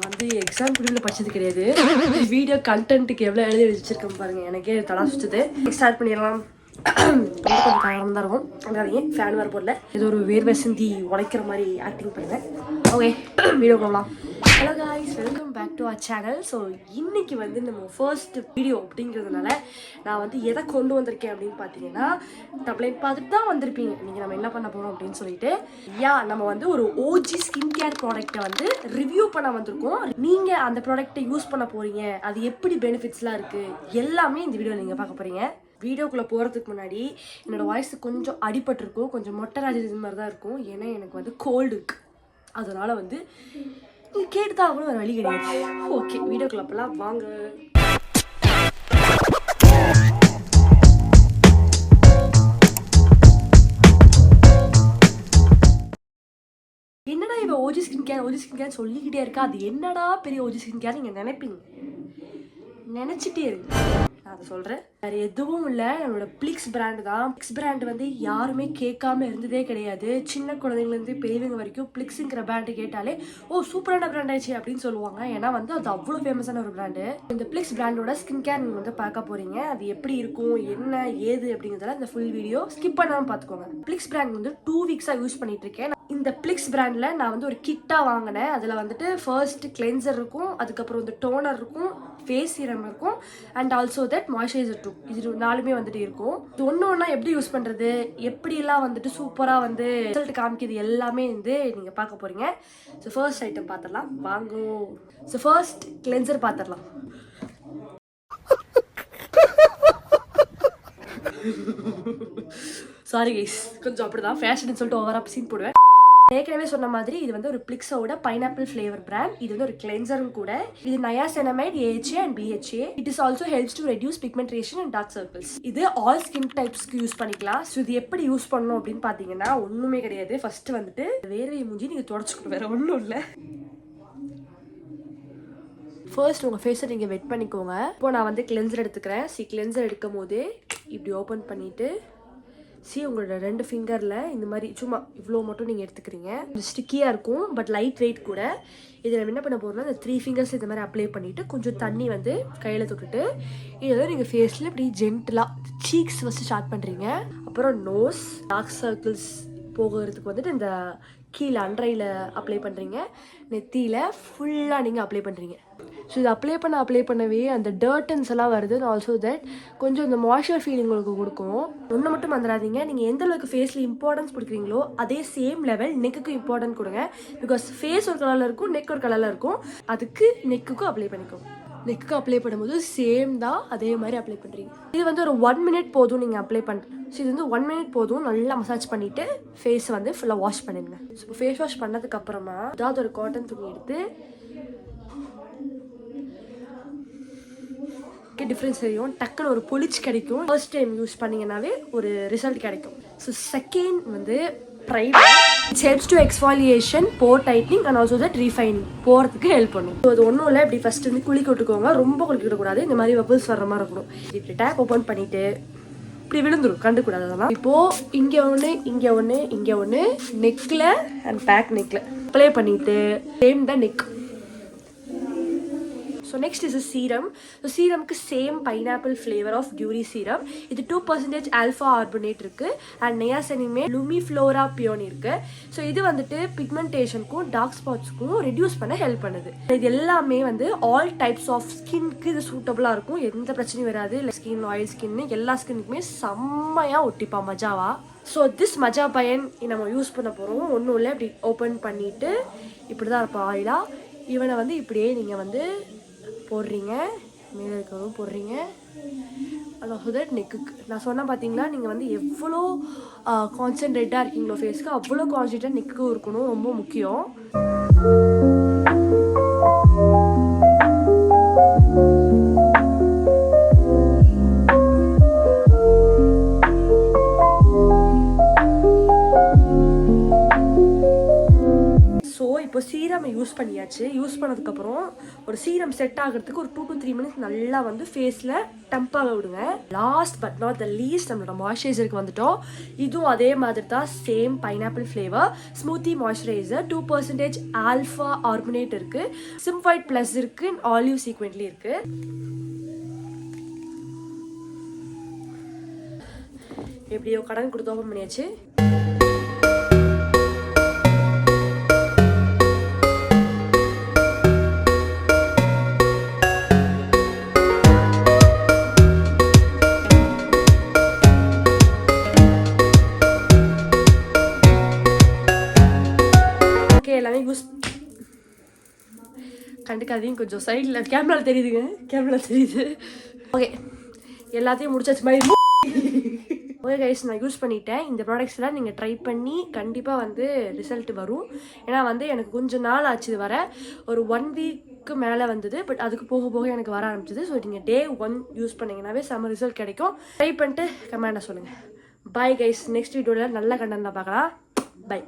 வந்து எக்ஸாம் பீரியட்ல படிச்சது கிடையாது. வீடியோ கண்டென்ட்டுக்கு எவ்வளோ எழுதி வச்சிருக்கேன் பாருங்க, எனக்கே தலா சுத்துது. ஸ்டார்ட் பண்ணிடலாம். கொஞ்சம் காரணம் தான் இருக்கும், அங்காதீங்க. ஃபேன் வேறு போடல, ஏதோ ஒரு வேர்வை சிந்தி உடைக்கிற மாதிரி ஆக்டிங் பண்ணுறேன். ஓகே, வீடியோ போகலாம். Hello guys, welcome back to our channel. So இன்னைக்கு வந்து நம்ம ஃபர்ஸ்ட் வீடியோ அப்படிங்கிறதுனால நான் வந்து எதை கொண்டு வந்திருக்கேன் அப்படின்னு பார்த்தீங்கன்னா, டப்ளைன் பார்த்துட்டு தான் வந்திருப்பீங்க நீங்கள் நம்ம என்ன பண்ண போகிறோம் அப்படின்னு சொல்லிட்டு. நம்ம வந்து ஒரு ஓஜி ஸ்கின் கேர் ப்ராடக்ட்டை வந்து ரிவ்யூ பண்ண வந்திருக்கோம். நீங்கள் அந்த ப்ராடக்ட்டை யூஸ் பண்ண போகிறீங்க, அது எப்படி பெனிஃபிட்ஸ்லாம் இருக்குது எல்லாமே இந்த வீடியோவில் நீங்கள் பார்க்க போகிறீங்க. வீடியோக்குள்ளே போகிறதுக்கு முன்னாடி என்னோடய வாய்ஸ் கொஞ்சம் அடிபட்டிருக்கும், கொஞ்சம் மொட்டை ராஜ இது மாதிரி தான் இருக்கும். ஏன்னா எனக்கு வந்து கோல்டு இருக்குது, அதனால் வந்து நீங்கள் கேட்டுதான் கூட ஒரு வழி கிடையாது. ஓகே, வீடியோக்குள்ளே அப்போல்லாம் வாங்க. என்னடா இவன் ஓஜி ஸ்கின் கேர் சொல்லிக்கிட்டே இருக்கா, அது என்னடா பெரிய ஓஜி ஸ்கின் கேர் நீங்கள் நினைப்பீங்க, நினச்சிட்டே இருக்கு. நான் அதை சொல்கிறேன், வேறு எதுவும் இல்லை, நம்மளோட பிளிக்ஸ் பிராண்டு தான். பிளிக்ஸ் பிராண்டு வந்து யாருமே கேட்காம இருந்ததே கிடையாது. சின்ன குழந்தைங்கலேருந்து பெரியவங்க வரைக்கும் பிளிக்ஸுங்கிற பிராண்டு கேட்டாலே ஓ சூப்பரான பிராண்ட் ஆயிடுச்சு அப்படின்னு சொல்லுவாங்க. ஏன்னா வந்து அது அவ்வளோ ஃபேமஸான ஒரு பிராண்டு. இந்த பிளிக்ஸ் பிராண்டோட ஸ்கின் கேர் நீங்கள் வந்து பார்க்க போகிறீங்க. அது எப்படி இருக்கும், என்ன ஏது அப்படிங்கிறதுல இந்த ஃபுல் வீடியோ ஸ்கிப் பண்ணாமல் பார்த்துக்கோங்க. பிளிக்ஸ் பிராண்ட் வந்து 2 வீக்ஸாக யூஸ் பண்ணிட்டு இருக்கேன். இந்த பிளிக்ஸ் பிராண்டில் நான் வந்து ஒரு கிட்டாக வாங்கினேன். அதில் வந்துட்டு ஃபர்ஸ்ட் கிளென்சர் இருக்கும், அதுக்கப்புறம் வந்து டோனர் இருக்கும், ஃபேஸ் சீரம் இருக்கும், and also that moisturiser too. இது 4மே வந்துட்டு இருக்கும். இது ஒன்று எப்படி யூஸ் பண்ணுறது, எப்படிலாம் வந்துட்டு சூப்பராக வந்து ரிசல்ட் காமிக்கிறது எல்லாமே வந்து நீங்கள் பார்க்க போகிறீங்க. ஸோ ஃபர்ஸ்ட் ஐட்டம் பார்த்துடலாம் வாங்க. ஸோ ஃபர்ஸ்ட் கிளென்சர் பார்த்துடலாம். சாரி கைஸ், கொஞ்சம் அப்படிதான் ஃபேஷன் சொல்லிட்டு ஓவராக சீன் போடுவேன். ஏற்கனவே சொன்ன மாதிரி இது வந்து ஒரு பிளிக்ஸோட பைனாப்பிள் ஃப்ளேவர் பிராண்ட். இது வந்து ஒரு கிளென்சரும் கூட. இது niacinamide, AHA and BHA. It is also helps to reduce pigmentation and dark circles. இது ஆல் ஸ்கின் டைப்ஸ்க்கு யூஸ் பண்ணிக்கலாம். ஸோ இது எப்படி யூஸ் பண்ணணும் அப்படின்னு பார்த்தீங்கன்னா ஒன்றுமே கிடையாது. ஃபர்ஸ்ட் வந்துட்டு வேர்வை மூஞ்சி நீங்கள் தொடச்சிக்கணும், வேற ஒன்றும் இல்லை. ஃபர்ஸ்ட் உங்கள் ஃபேஸை நீங்கள் வெட் பண்ணிக்கோங்க. இப்போ நான் வந்து கிளென்சர் எடுத்துக்கிறேன். கிளென்சர் எடுக்கும் போது இப்படி ஓப்பன் பண்ணிவிட்டு உங்களோட 2 ஃபிங்கரில் இந்த மாதிரி சும்மா இவ்வளோ மட்டும் நீங்கள் எடுத்துக்கிறீங்க. இது ஸ்டிக்கியாக இருக்கும், பட் லைட் வெயிட் கூட. இதில் நம்ம என்ன பண்ண போகிறோம்னா இந்த 3 ஃபிங்கர்ஸ் இந்த மாதிரி அப்ளை பண்ணிவிட்டு கொஞ்சம் தண்ணி வந்து கையில் தொட்டுட்டு இதை நீங்கள் ஃபேஸில் இப்படி ஜென்டலாக சீக்ஸ் ஃபஸ்ட்டு ஸ்டார்ட் பண்ணுறீங்க. அப்புறம் நோஸ், டார்க் சர்க்கிள்ஸ் போகிறதுக்கு வந்துட்டு இந்த கீழே அண்ட்ரையில் அப்ளை பண்ணுறீங்க. நெத்தியில் ஃபுல்லாக நீங்கள் அப்ளை பண்ணுறீங்க. ஸோ இது அப்ளை பண்ணவே அந்த டர்டன்ஸ் எல்லாம் வருது. ஆல்சோ தட் கொஞ்சம் இந்த மாய்ஸ்சர் ஃபீலிங் உங்களுக்கு கொடுக்கும். ஒன்று மட்டும் வந்துடாதீங்க, நீங்கள் எந்த அளவுக்கு ஃபேஸில் இம்பார்ட்டன்ஸ் கொடுக்குறீங்களோ அதே சேம் லெவல் நெக்குக்கு இம்பார்ட்டன்ட் கொடுங்க. பிகாஸ் ஃபேஸ் ஒரு கலரில் இருக்கும், நெக் ஒரு கலரில் இருக்கும். அதுக்கு நெக்குக்கும் அப்ளை பண்ணிக்கோங்க. நெக்கு அப்ளை பண்ணும்போது சேம் தான், அதே மாதிரி அப்ளை பண்ணுறீங்க. இது வந்து ஒரு 1 மினிட் போதும் நீங்கள் அப்ளை பண்ணுறேன். ஸோ இது வந்து 1 மினிட் போதும். நல்லா மசாஜ் பண்ணிவிட்டு ஃபேஸ் வந்து ஃபுல்லாக வாஷ் பண்ணிடுங்க. ஸோ இப்போ ஃபேஸ் வாஷ் பண்ணதுக்கப்புறமா ஏதாவது ஒரு காட்டன் துணி எடுத்து டிஃப்ரென்ஸ் தெரியும், டக்குன்னு ஒரு பொலிச்சு கிடைக்கும். ஃபர்ஸ்ட் டைம் யூஸ் பண்ணிங்கன்னாவே ஒரு ரிசல்ட் கிடைக்கும். ஸோ செகண்ட் வந்து primer. It's helps to exfoliation, pore tightening and also that refining போகிறதுக்கு ஹெல்ப் பண்ணும். ஸோ அது ஒன்றும் இல்லை, இப்படி ஃபஸ்ட்டு வந்து குளிக்க விட்டுக்கோங்க. ரொம்ப குளிக்க விடக்கூடாது, இந்த மாதிரி பபிள்ஸ் வர்ற மாதிரி இருக்கணும். இப்படி டேப் ஓப்பன் பண்ணிவிட்டு இப்படி விழுந்துடும், கண்டுக்கூடாது அதெல்லாம். இப்போது இங்கே ஒன்று நெக்கில் அண்ட் பேக் நெக்கில் அப்ளை பண்ணிவிட்டு same the neck. So next is serum. So சீரம்க்கு சேம் பைனாப்பிள் ஃப்ளேவர் ஆஃப் டியூரி சீரம். இது 2% ஆல்ஃபா ஆர்பனேட் இருக்குது அண்ட் நயாசினமே லூமிஃப்ளோரா பியோன் இருக்குது. ஸோ இது வந்துட்டு பிக்மெண்டேஷனுக்கும் டார்க் ஸ்பாட்ஸ்க்கும் ரெடியூஸ் பண்ண ஹெல்ப் பண்ணுது. இது எல்லாமே வந்து ஆல் டைப்ஸ் ஆஃப் ஸ்கின்க்கு இது சூட்டபுளாக இருக்கும், எந்த பிரச்சனையும் வராது. இல்லை ஸ்கின், ஆயில் ஸ்கின்னு எல்லா ஸ்கின்னுக்குமே செம்மையாக ஒட்டிப்பா மஜாவா. ஸோ திஸ் மஜா பையன் நம்ம யூஸ் பண்ண போகிறோம். ஒன்றும் இல்லை, இப்படி ஓப்பன் பண்ணிவிட்டு இப்படி தான் இருப்போம் ஆயிலாக. இவனை வந்து இப்படியே நீங்கள் வந்து போடுறீங்க, மேலே இருக்கிறதும் போடுறீங்க. அதாவது தட் நெக்குக்கு நான் சொன்னேன் பார்த்தீங்களா, நீங்கள் வந்து எவ்வளோ கான்சன்ட்ரேட்டாக இருக்கீங்களோ ஃபேஸ்க்கு அவ்வளோ கான்சன்ட்ரேட்டாக நெக்கு இருக்கணும், ரொம்ப முக்கியம். ஸோ இப்போ சீரம் யூஸ் பண்ணியாச்சு. யூஸ் பண்ணதுக்கப்புறம் ஒரு சீரம் செட் ஆகிறதுக்கு ஒரு 2 to 3 மினிட்ஸ் நல்லா வந்து ஃபேஸில் டம்பாக விடுங்க. Last but not the least நம்மளோட மாய்ஸ்சரைசருக்கு வந்துட்டோம். இதுவும் அதே மாதிரி தான், same pineapple flavour smoothie moisturiser. 2% alpha ஆர்பனேட் இருக்குது, சிம்ஃபைட் ப்ளஸ் இருக்குது, ஆலிவ் சீக்வெண்ட்லி இருக்குது. எப்படியோ கடன் கொடுத்து ஓப்பன் பண்ணியாச்சு. எல்லாமே யூஸ் கண்டுக்காதீங்க, கொஞ்சம் சைடில் கேமரா தெரியுதுங்க, கேமரா தெரியுது. ஓகே, எல்லாத்தையும் முடிச்சாச்சு மாதிரி. ஓகே கைஸ், நான் யூஸ் பண்ணிட்டேன். இந்த ப்ராடக்ட்ஸ்லாம் நீங்கள் ட்ரை பண்ணி கண்டிப்பாக வந்து ரிசல்ட் வரும். ஏன்னா வந்து எனக்கு கொஞ்சம் நாள் ஆச்சு இது வர, ஒரு 1 வீக்கு மேலே வந்தது. பட் அதுக்கு போக போக எனக்கு வர ஆரம்பிச்சது. ஸோ நீங்கள் Day 1 யூஸ் பண்ணிங்கன்னாவே செம்ம ரிசல்ட் கிடைக்கும். ட்ரை பண்ணிட்டு கமெண்ட்டை சொல்லுங்கள். பாய் கைஸ், நெக்ஸ்ட் வீடியோவில் நல்ல கண்டென்ட்டாக பார்க்கலாம். பை.